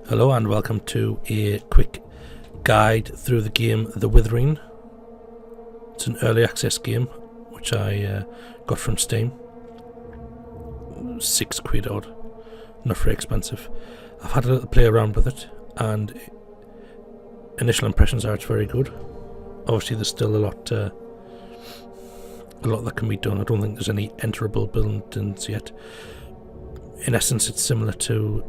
Hello and welcome to a quick guide through the game The Withering. It's an early access game which I got from Steam. £6 odd, not very expensive. I've had a little play around with it and initial impressions are it's very good. Obviously there's still a lot that can be done. I don't think there's any enterable buildings yet. In essence it's similar to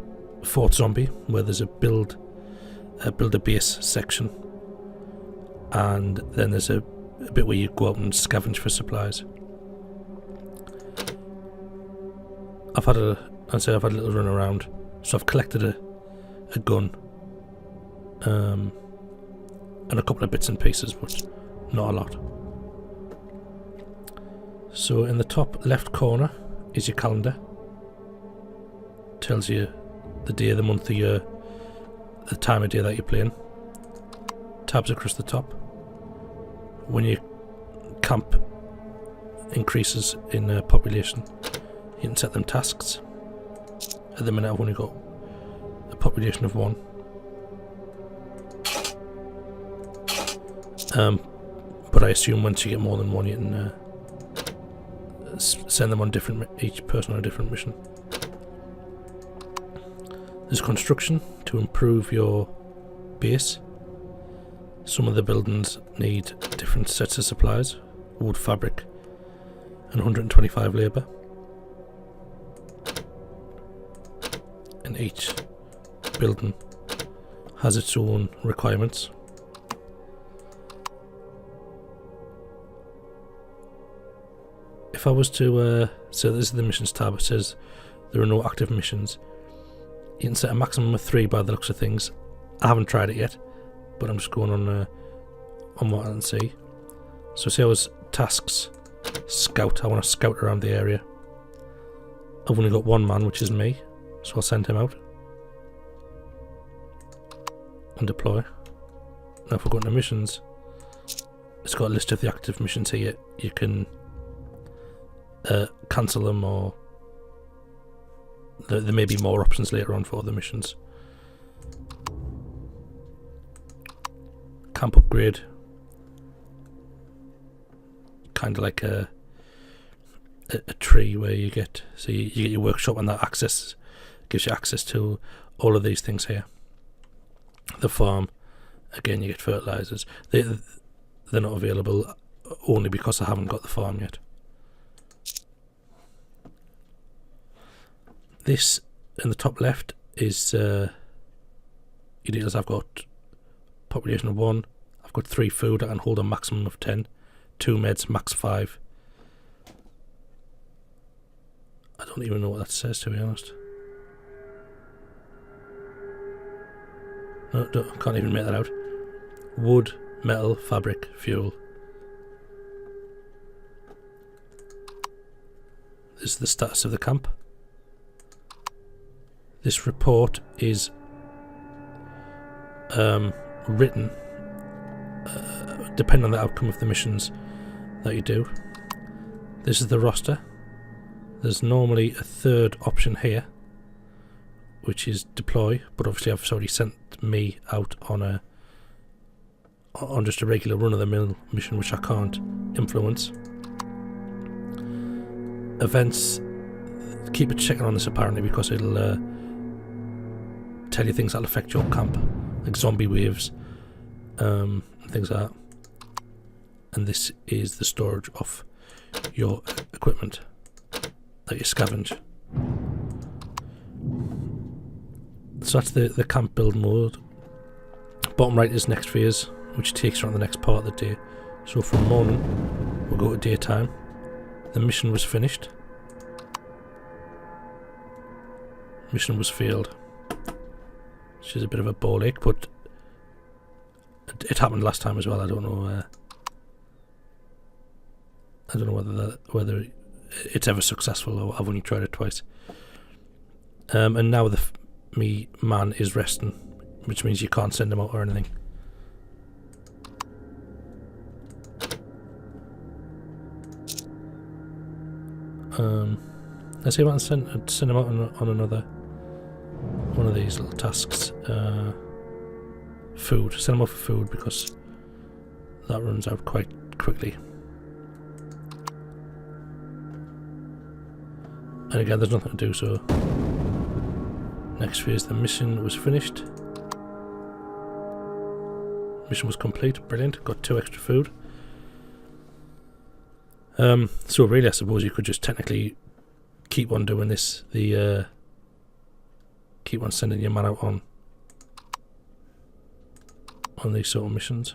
Fort Zombie, where there's a build a base section, and then there's a bit where you go out and scavenge for supplies. I've had a little run around, so I've collected a gun, and a couple of bits and pieces, but not a lot. So in the top left corner is your calendar. Tells you the day, the month, the year, the time of day that you're playing. Tabs across the top. When your camp increases in population, you can set them tasks. At the minute I've only got a population of 1. But I assume once you get more than 1 you can send them on each person on a different mission. There's construction to improve your base. Some of the buildings need different sets of supplies, wood, fabric, and 125 labour. And each building has its own requirements. If I was to, so this is the missions tab, it says there are no active missions. You can set a maximum of 3 by the looks of things. I haven't tried it yet, but I'm just going on what I can see. So see, I was tasks, scout. I want to scout around the area. I've only got 1 man, which is me, so I'll send him out and deploy. Now if we go into missions, it's got a list of the active missions here. You can cancel them, or there may be more options later on for the missions. Camp upgrade, kind of like a tree where you get, so you get your workshop, and that access gives you access to all of these things here. The farm, again you get fertilizers. They're not available only because I haven't got the farm yet. This in the top left is your deals. I've got population of 1. I've got 3 food. I can hold a maximum of 10. 2 meds, max 5. I don't even know what that says, to be honest. No, can't even make that out. Wood, metal, fabric, fuel. This is the status of the camp. This report is written depending on the outcome of the missions that you do. This is the roster. There's normally a 3rd option here, which is deploy, but obviously I've already sent me out on just a regular run-of-the-mill mission, which I can't influence. Events, keep a checking on this apparently, because it'll tell you things that'll affect your camp, like zombie waves, things like that. And this is the storage of your equipment that you scavenge. So that's the camp build mode. Bottom right is next phase, which takes you on the next part of the day. So from morning we'll go to daytime. The mission was finished. Mission was failed, which is a bit of a ball ache, but it happened last time as well. I don't know whether it's ever successful, or I've only tried it twice. And now me man is resting, which means you can't send him out or anything. Let's see if I can send him out on another one of these little tasks. Food. Send them off for food because that runs out quite quickly. And again, there's nothing to do, so next phase, the mission was finished. Mission was complete. Brilliant. Got 2 extra food. So really, I suppose you could just technically keep on doing this. Keep on sending your man out on these sort of missions.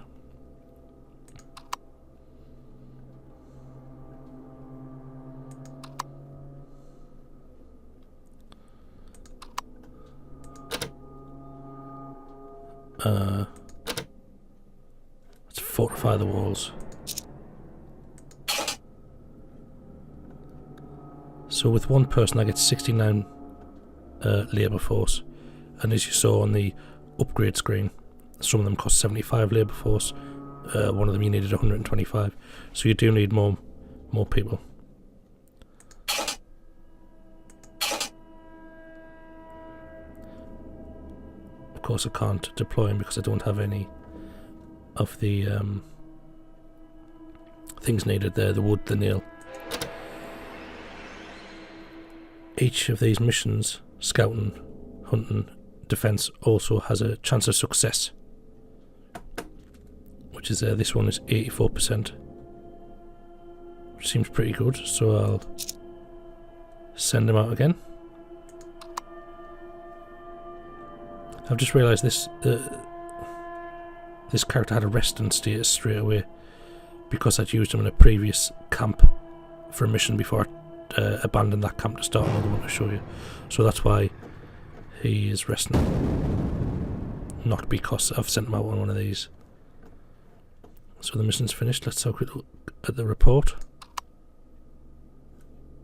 Let's fortify the walls. So with one person I get 69 labour force, and as you saw on the upgrade screen, some of them cost 75 labour force, one of them you needed 125, so you do need more people. Of course I can't deploy them because I don't have any of the things needed there, the wood, the nail. Each of these missions, scouting, hunting, defence, also has a chance of success, which is this one is 84%, which seems pretty good, so I'll send them out again. I've just realised this character had a resting status straight away because I'd used him in a previous camp for a mission before I abandoned that camp to start another one to show you. So that's why he is resting, not because I've sent him out on one of these. So the mission's finished. Let's have a quick look at the report.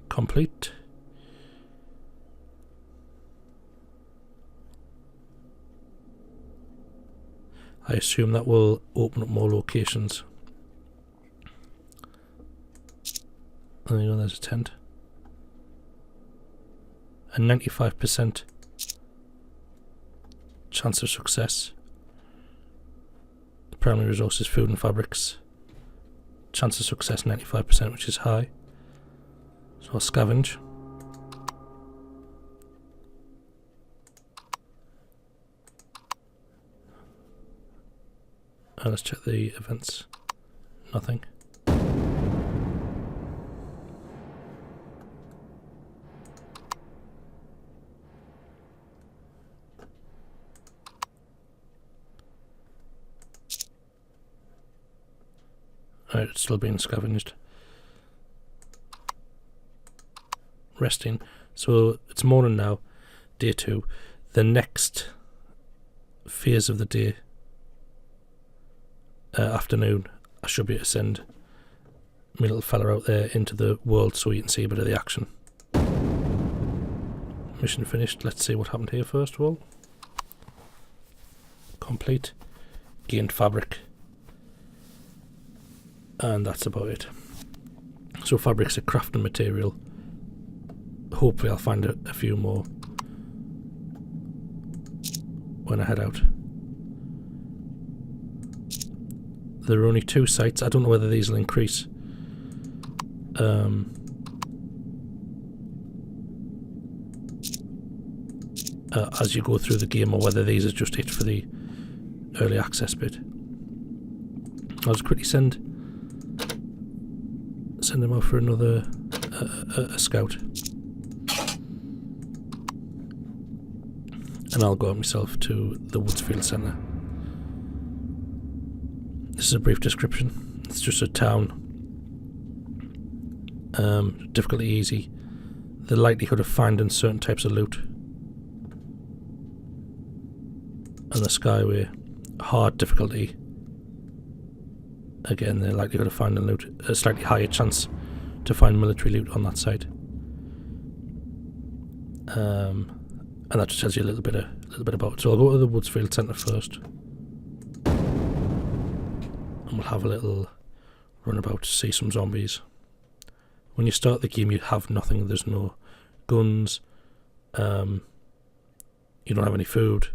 Complete. I assume that will open up more locations. There you go, there's a tent. A 95% chance of success. Primary resources, food and fabrics. Chance of success 95%, which is high. So I'll scavenge. Let's check the events. Nothing. Alright, it's still being scavenged. Resting. So it's morning now, day 2. The next phase of the day, afternoon, I should be able to send my little fella out there into the world so you can see a bit of the action. Mission finished. Let's see what happened here first of all. Complete. Gained fabric. And that's about it. So fabric's a crafting material. Hopefully I'll find a few more when I head out. There are only 2 sites. I don't know whether these will increase. As you go through the game, or whether these are just it for the early access bit. I'll just quickly send them out for another a scout, and I'll go out myself to the Woodsfield Centre. This is a brief description. It's just a town. Difficulty easy. The likelihood of finding certain types of loot. And the Skyway. Hard difficulty. Again, the likelihood of finding loot. A slightly higher chance to find military loot on that site. And that just tells you a little bit about it. So I'll go to the Woodsfield Centre first. And we'll have a little runabout to see some zombies. When you start the game you have nothing, there's no guns, you don't have any food,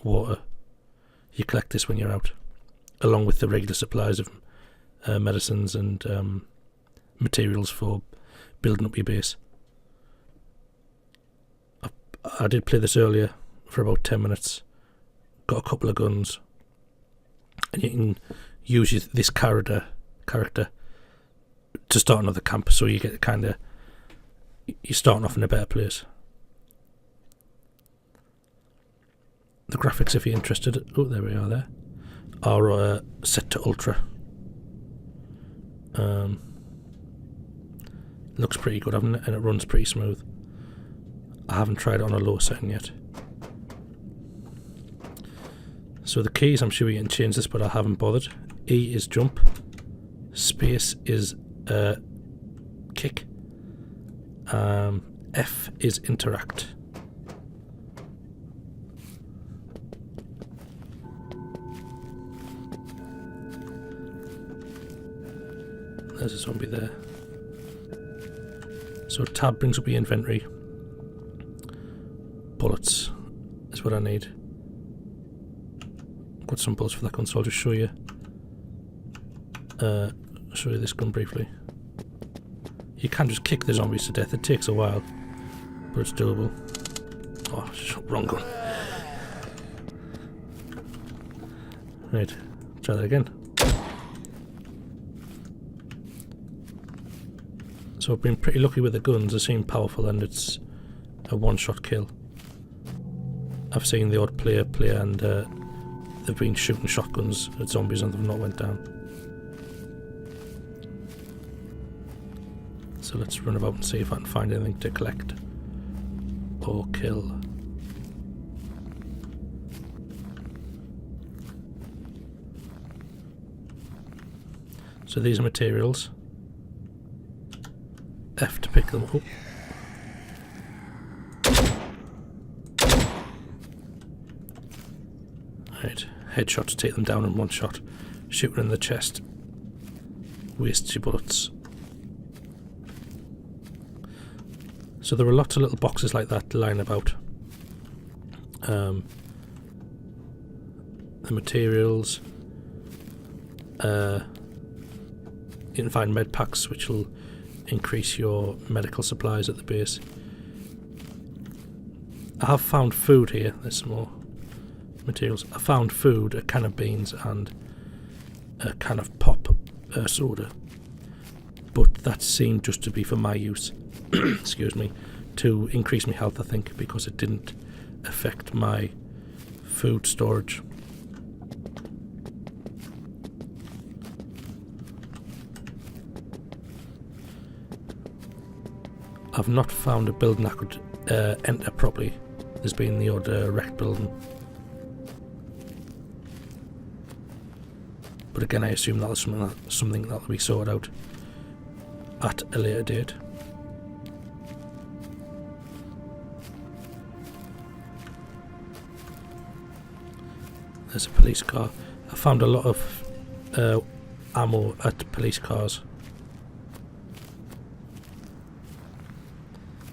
water, you collect this when you're out, along with the regular supplies of medicines and materials for building up your base. I did play this earlier for about 10 minutes, got a couple of guns, and you can use this character to start another camp, so you get you're starting off in a better place. The graphics, if you're interested, oh, there we are there, are set to ultra. Looks pretty good, hasn't it? And it runs pretty smooth. I haven't tried it on a low setting yet. So the keys, I'm sure you can change this, but I haven't bothered. E is jump, space is kick, F is interact. There's a zombie there. So tab brings up your inventory. Bullets is what I need. Got some bullets for that gun, so I'll just show you this gun briefly. You can just kick the zombies to death. It takes a while, but it's doable. Oh, wrong gun. Right, try that again. So I've been pretty lucky with the guns. They seem powerful and it's a one-shot kill. I've seen the odd player and they've been shooting shotguns at zombies and they've not went down. So let's run about and see if I can find anything to collect or kill. So these are materials. F to pick them up. Right, headshot to take them down in one shot. Shooting in the chest wastes your bullets. So there are lots of little boxes like that lying about. The materials. You can find med packs which will increase your medical supplies at the base. I have found food here. There's some more materials. I found food, a can of beans and a can of pop soda, but that seemed just to be for my use. Excuse me, to increase my health, I think, because it didn't affect my food storage. I've not found a building I could enter properly. There's been the odd wrecked building. But again, I assume that's something that'll be sorted out at a later date. There's a police car. I found a lot of ammo at police cars.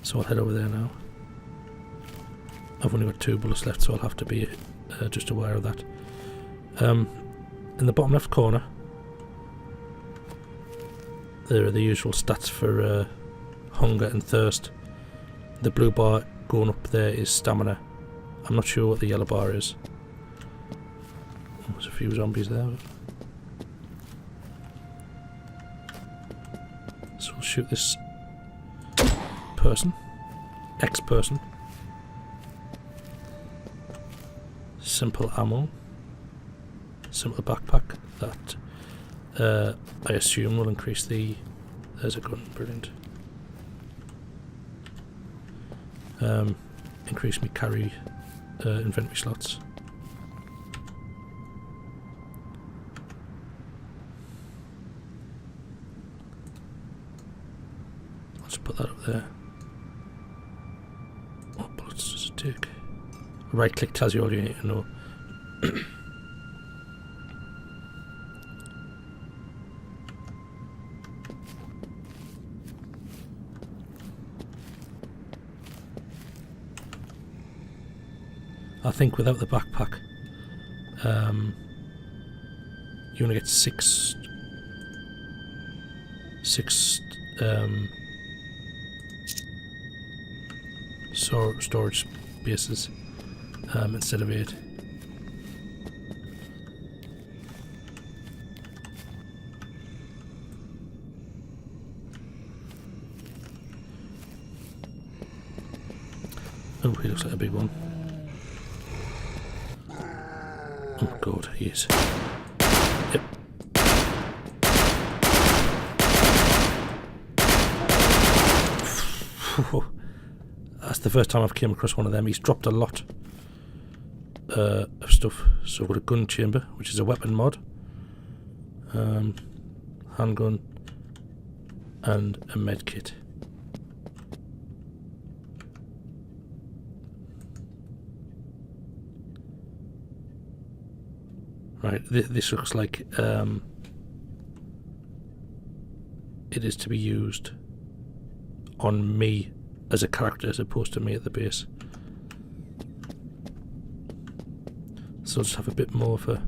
So I'll head over there now. I've only got 2 bullets left, so I'll have to be just aware of that. In the bottom left corner, there are the usual stats for hunger and thirst. The blue bar going up there is stamina. I'm not sure what the yellow bar is. There's a few zombies there. So we'll shoot this person, ex-person. Simple ammo, simple backpack that I assume will increase the. There's a gun, brilliant. Increase me carry inventory slots. Let's put that up there. What bullets does it take? Right click tells you all you need to know. I think without the backpack, you only get six storage spaces instead of 8. Oh, he looks like a big one. Oh god, he is. Yep. That's the first time I've came across one of them. He's dropped a lot of stuff. So we've got a gun chamber, which is a weapon mod, handgun, and a med kit. Right, this looks like it is to be used on me as a character as opposed to me at the base. So I'll just have a bit more of a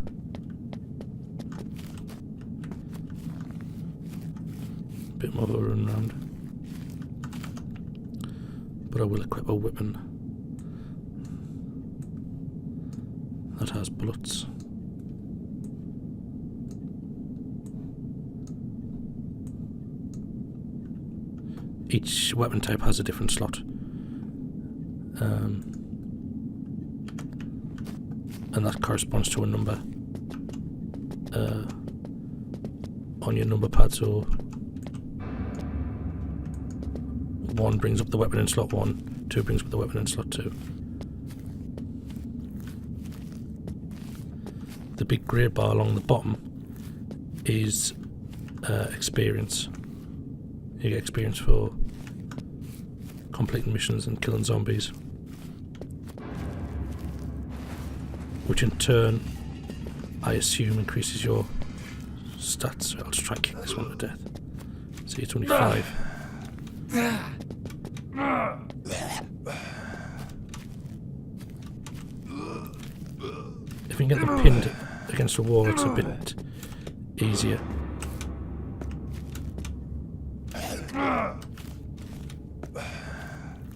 run round. But I will equip a weapon that has bullets. Each weapon type has a different slot, and that corresponds to a number on your number pad. So 1 brings up the weapon in slot 1, 2 brings up the weapon in slot 2. The big grey bar along the bottom is experience. You get experience for completing missions and killing zombies, which in turn, I assume, increases your stats. I'll just try and kick this one to death. See, it's only 5. If you can get them pinned against a wall, it's a bit easier.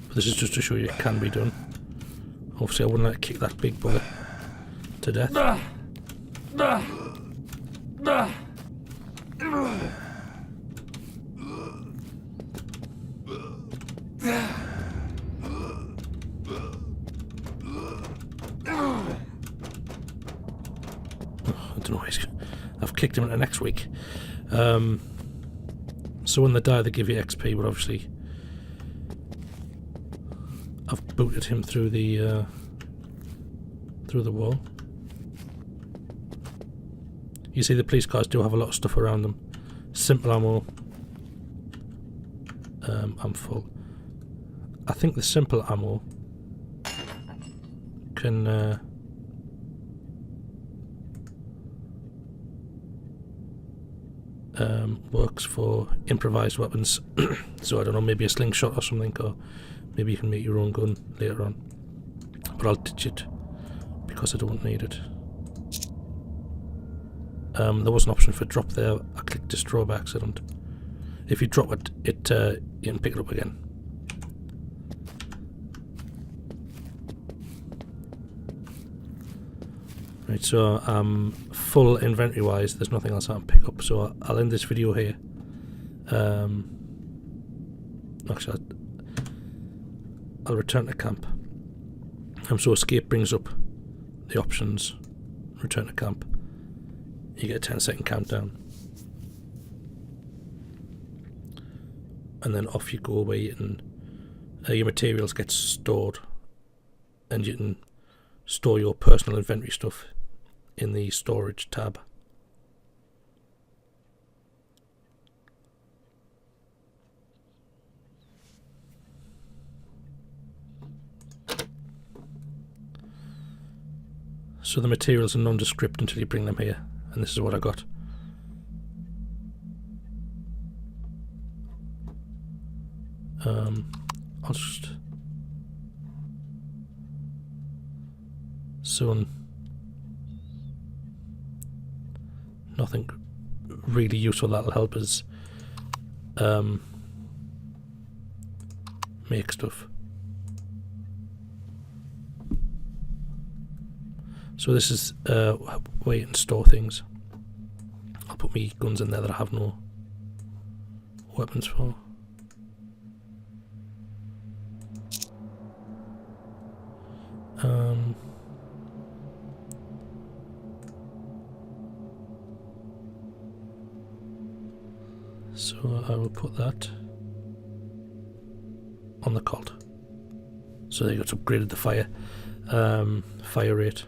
But this is just to show you it can be done. Obviously I wouldn't let it kick that big bugger to death. I don't know, I've kicked him into next week. So when they die they give you XP, but obviously I've booted him through the wall. You see the police cars do have a lot of stuff around them. Simple ammo. I'm full. I think the simple ammo can works for improvised weapons. So I don't know, maybe a slingshot or something, or maybe you can make your own gun later on. But I'll ditch it because I don't need it. There was an option for drop there. I clicked destroy by accident. If you drop it, you can pick it up again. Right, so full inventory wise, there's nothing else I can pick up, so I'll end this video here. Actually, I'll return to camp. So escape brings up the options. Return to camp. You get a 10-second countdown. And then off you go, where you can, your materials get stored, and you can store your personal inventory stuff in the storage tab. So the materials are nondescript until you bring them here, and this is what I got. I'll just So nothing really useful that'll help us make stuff. So this is where you can store things. I'll put my guns in there that I have no weapons for. So I will put that on the cult. So there you go, it's upgraded the fire rate.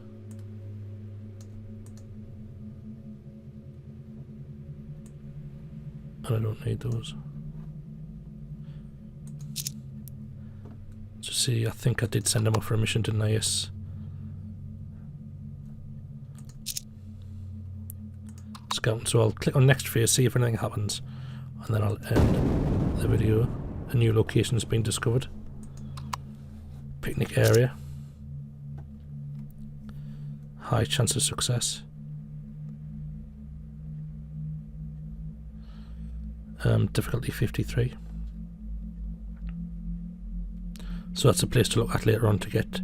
And I don't need those. So see, I think I did send him off for a mission, didn't I? Yes. Scouting. So I'll click on next phase, see if anything happens, and then I'll end the video. A new location has been discovered. Picnic area. High chance of success. Difficulty 53. So that's a place to look at later on to get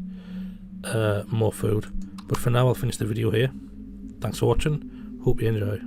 more food. But for now I'll finish the video here. Thanks for watching. Hope you enjoy.